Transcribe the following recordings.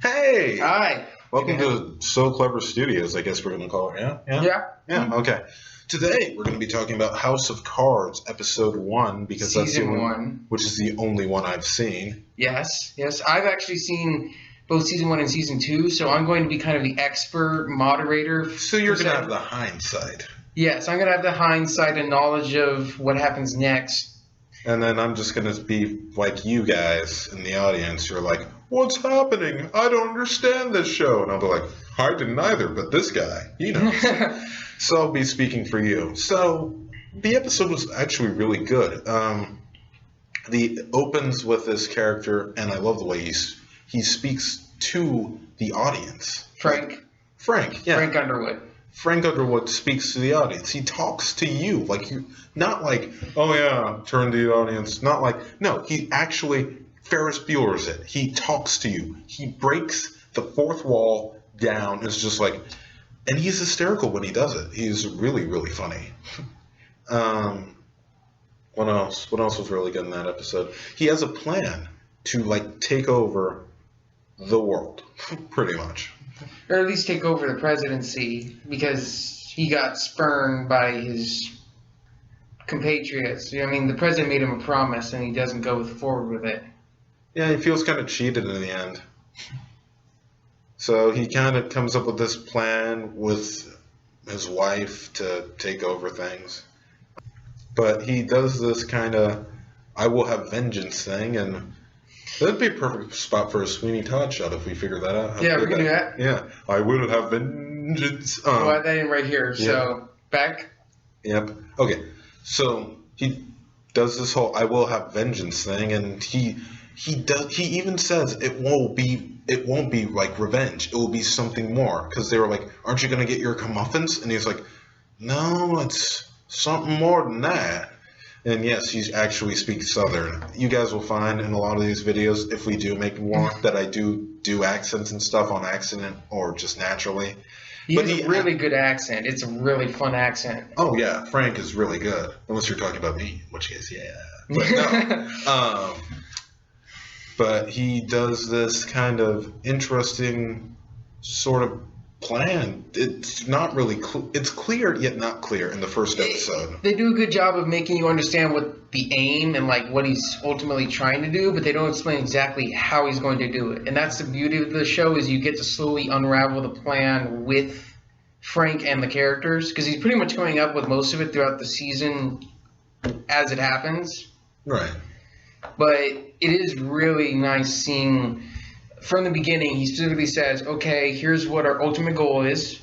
Hey! Hi. Welcome to SoClever Studios, I guess we're going to call it, yeah? Yeah. Okay. Today, we're going to be talking about House of Cards, Episode 1, because that's the Season one, 1. which is the only one I've seen. Yes. I've actually seen both Season 1 and Season 2, so I'm going to be kind of the expert moderator. So you're going to have the hindsight. Yes, I'm going to have the hindsight and knowledge of what happens next. And then I'm just going to be like you guys in the audience. You're like, what's happening? I don't understand this show. And I'll be like, I didn't either, but this guy, he knows. So I'll be speaking for you. So the episode was actually really good. The opens with this character, and I love the way he speaks to the audience. Frank, yeah. Frank Underwood. Frank Underwood speaks to the audience. He talks to you like you, not like, oh yeah, turn to the audience. Not like, no, he actually Ferris Bueller's it. He talks to you. He breaks the fourth wall down. It's just like, and he's hysterical when he does it. He's really, really funny. What else? What else was really good in that episode? He has a plan to like take over the world, pretty much. Or at least take over the presidency, because he got spurned by his compatriots. I mean, the president made him a promise, and he doesn't go forward with it. Yeah, he feels kind of cheated in the end. So he kind of comes up with this plan with his wife to take over things. But he does this kind of, I will have vengeance thing, and that'd be a perfect spot for a Sweeney Todd shot if we figure that out. Yeah, we can do that. Yeah, I will have vengeance. Well, that in right here. Yeah. So, back. Yep. Okay, so he does this whole I will have vengeance thing, and he even says it won't be like revenge. It will be something more, because they were like, aren't you going to get your comeuppance? And he's like, no, it's something more than that. And yes, he actually speaks Southern. You guys will find in a lot of these videos, if we do make more, that I do accents and stuff on accident or just naturally. He has a really good accent. It's a really fun accent. Oh yeah, Frank is really good. Unless you're talking about me, in which case, yeah. But no. But he does this kind of interesting sort of plan. It's not really it's clear yet not clear in the first episode. They do a good job of making you understand what the aim and like what he's ultimately trying to do, but they don't explain exactly how he's going to do it. And that's the beauty of the show, is you get to slowly unravel the plan with Frank and the characters, because he's pretty much coming up with most of it throughout the season as it happens. Right. But it is really nice seeing from the beginning, he specifically says, okay, here's what our ultimate goal is,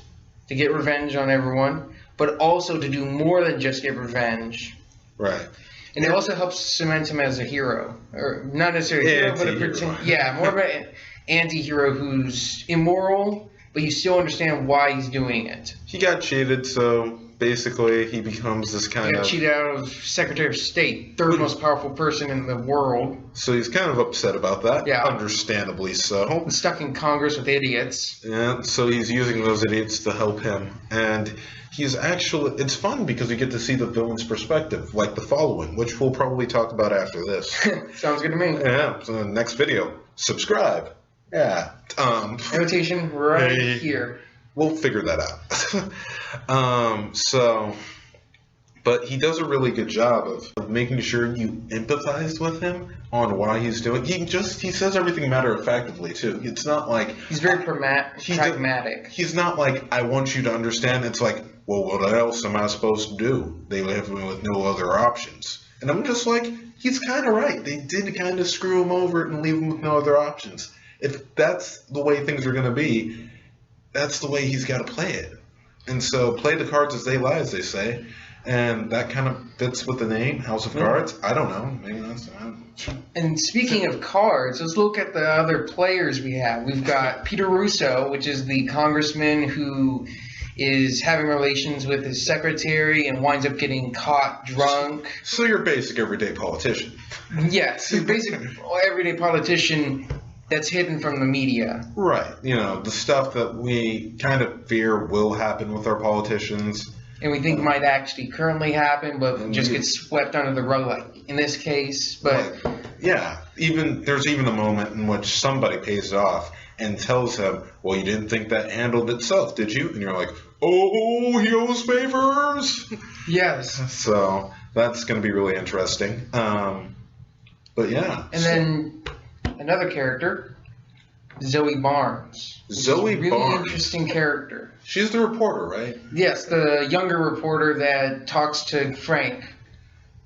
to get revenge on everyone, but also to do more than just get revenge. Right. And it also helps cement him as a hero. Or not necessarily a hero, but a pretend, more of an anti-hero who's immoral, but you still understand why he's doing it. He got cheated, so basically he becomes this kind He got of... cheated out of Secretary of State, third most powerful person in the world. So he's kind of upset about that. Yeah. Understandably so. Stuck in Congress with idiots. Yeah, so he's using those idiots to help him. And he's actually... It's fun because we get to see the villain's perspective, like the following, which we'll probably talk about after this. Sounds good to me. Yeah, so in the next video, subscribe. Yeah. Invitation right here. We'll figure that out. But he does a really good job of making sure you empathize with him on why he's doing. He says everything matter-of-factly too. It's not like he's very pragmatic. He's not like, I want you to understand. It's like, well, what else am I supposed to do? They left me with no other options. And I'm just like, he's kind of right. They did kind of screw him over and leave him with no other options. If that's the way things are going to be, that's the way he's got to play it. And so play the cards as they lie, as they say. And that kind of fits with the name, House of Cards. I don't know. Maybe that's... And speaking of cards, let's look at the other players we have. We've got Peter Russo, which is the congressman who is having relations with his secretary and winds up getting caught drunk. So you're a basic everyday politician. Yes, you're a basic everyday politician that's hidden from the media. Right. You know, the stuff that we kind of fear will happen with our politicians. and we think might actually currently happen, but And just you- gets swept under the rug, like in this case. But Like, yeah, there's even a moment in which somebody pays it off and tells him, "Well, you didn't think that handled itself, did you?" And you're like, "Oh, he owes favors." yes. So that's going to be really interesting. But yeah. And then another character, Zoe Barnes. Zoe really Barnes. interesting character. She's the reporter, right? Yes, the younger reporter that talks to Frank.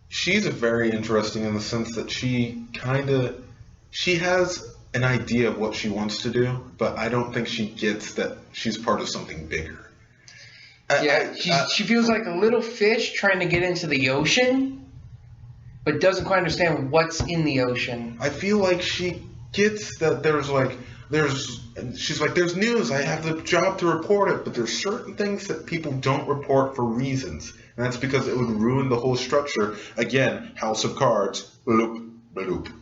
She's very interesting in the sense that she has an idea of what she wants to do, but I don't think she gets that she's part of something bigger. Yeah, she feels like a little fish trying to get into the ocean, but doesn't quite understand what's in the ocean. I feel like she gets that she's like, there's news, I have the job to report it, but there's certain things that people don't report for reasons. And that's because it would ruin the whole structure. Again, House of Cards, bloop, bloop.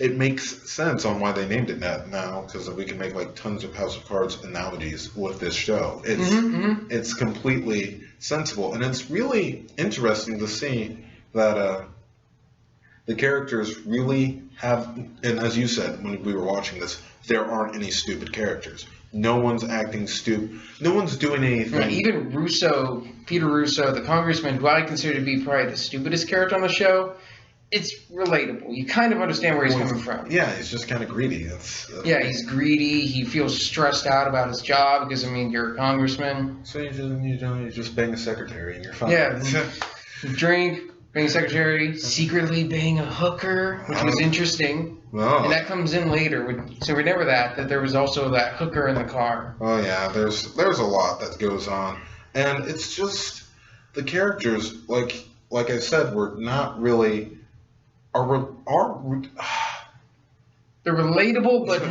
It makes sense on why they named it that now, because we can make like tons of House of Cards analogies with this show. It's completely sensible, and it's really interesting to see that the characters really have, and as you said when we were watching this, there aren't any stupid characters. No one's acting stupid. No one's doing anything. Even Peter Russo, the congressman, who I consider to be probably the stupidest character on the show, it's relatable. You kind of understand where he's coming from. Yeah, he's just kind of greedy. Yeah, he's greedy. He feels stressed out about his job because, you're a congressman. So you just bang a secretary and you're fine. Yeah, drink, bang a secretary, secretly bang a hooker, which was interesting. Oh. And that comes in later. So remember that there was also that hooker in the car. Oh yeah, there's a lot that goes on, and it's just the characters, like I said, were not really They're relatable, but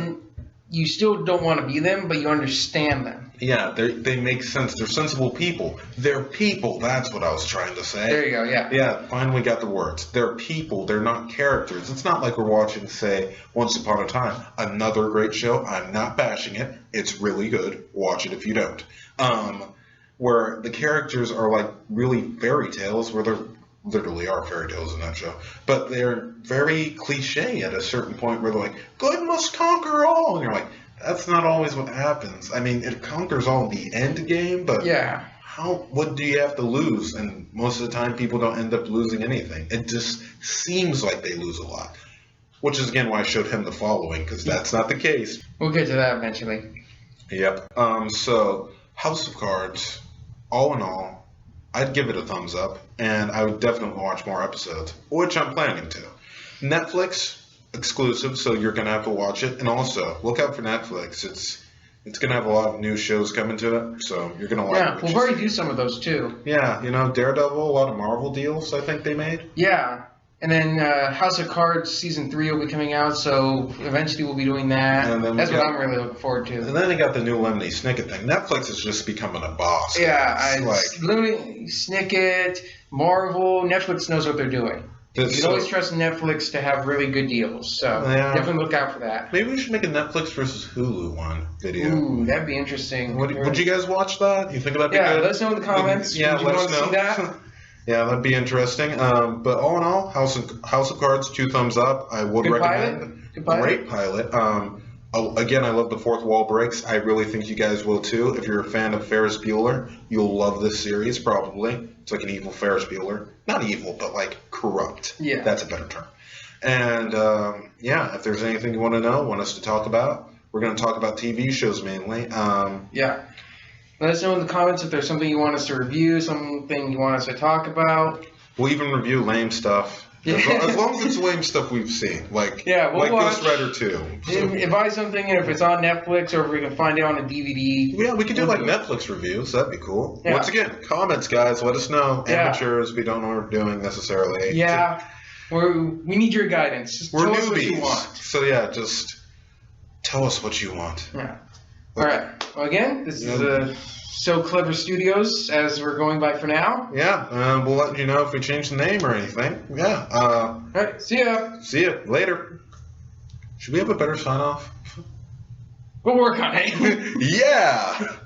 you still don't want to be them, but you understand them. Yeah, they make sense. They're sensible people. They're people. That's what I was trying to say. There you go. Yeah. Yeah, finally got the words. They're people. They're not characters. It's not like we're watching, say, Once Upon a Time. Another great show. I'm not bashing it. It's really good. Watch it if you don't. Where the characters are like really fairy tales, where there literally are fairy tales in that show, but they're very cliche at a certain point where they're like, good must conquer all. And you're like, that's not always what happens. It conquers all in the end game, but yeah. What do you have to lose? And most of the time, people don't end up losing anything. It just seems like they lose a lot, which is again why I showed him the following, because that's not the case. We'll get to that eventually. Yep. So House of Cards, all in all, I'd give it a thumbs up, and I would definitely watch more episodes, which I'm planning to. Netflix exclusive, so you're gonna have to watch it, and also look out for Netflix. It's gonna have a lot of new shows coming to it, so you're gonna like it. Yeah, we'll probably do some of those too. Yeah, Daredevil, a lot of Marvel deals I think they made. Yeah, and then House of Cards season 3 will be coming out, so eventually we'll be doing that. And then that's what I'm really looking forward to. And then they got the new Lemony Snicket thing. Netflix is just becoming a boss. Yeah, Lemony Snicket, Marvel, Netflix knows what they're doing. You can always trust Netflix to have really good deals, so definitely look out for that. Maybe we should make a Netflix versus Hulu one video. Ooh, that'd be interesting. Would you guys watch that? You think that'd be good? Yeah, let us know in the comments. Yeah, Would you let want us to know. see that? Yeah, that'd be interesting. But all in all, House of Cards, 2 thumbs up. I would recommend. Good pilot. Great pilot. Again, I love the fourth wall breaks. I really think you guys will too. If you're a fan of Ferris Bueller, you'll love this series probably. It's like an evil Ferris Bueller. Not evil, but like corrupt. Yeah. That's a better term. And if there's anything you want to know, want us to talk about, we're going to talk about TV shows mainly. Yeah. Let us know in the comments if there's something you want us to review, something you want us to talk about. We'll even review lame stuff. As long as it's lame stuff we've seen. Like we'll watch Ghost Rider 2. So. If I something, and if it's on Netflix or if we can find it on a DVD. Yeah, we could do like Netflix reviews. That'd be cool. Yeah. Once again, comments, guys. Let us know. Amateurs, we don't know what we're doing necessarily. Yeah. We need your guidance. Just we're tell newbies. us what you want. So yeah, just tell us what you want. Yeah. All right. Well, again, this is SoClever Studios, as we're going by for now. Yeah, we'll let you know if we change the name or anything. Yeah. All right. See ya. See ya later. Should we have a better sign off? We'll work on it. Yeah.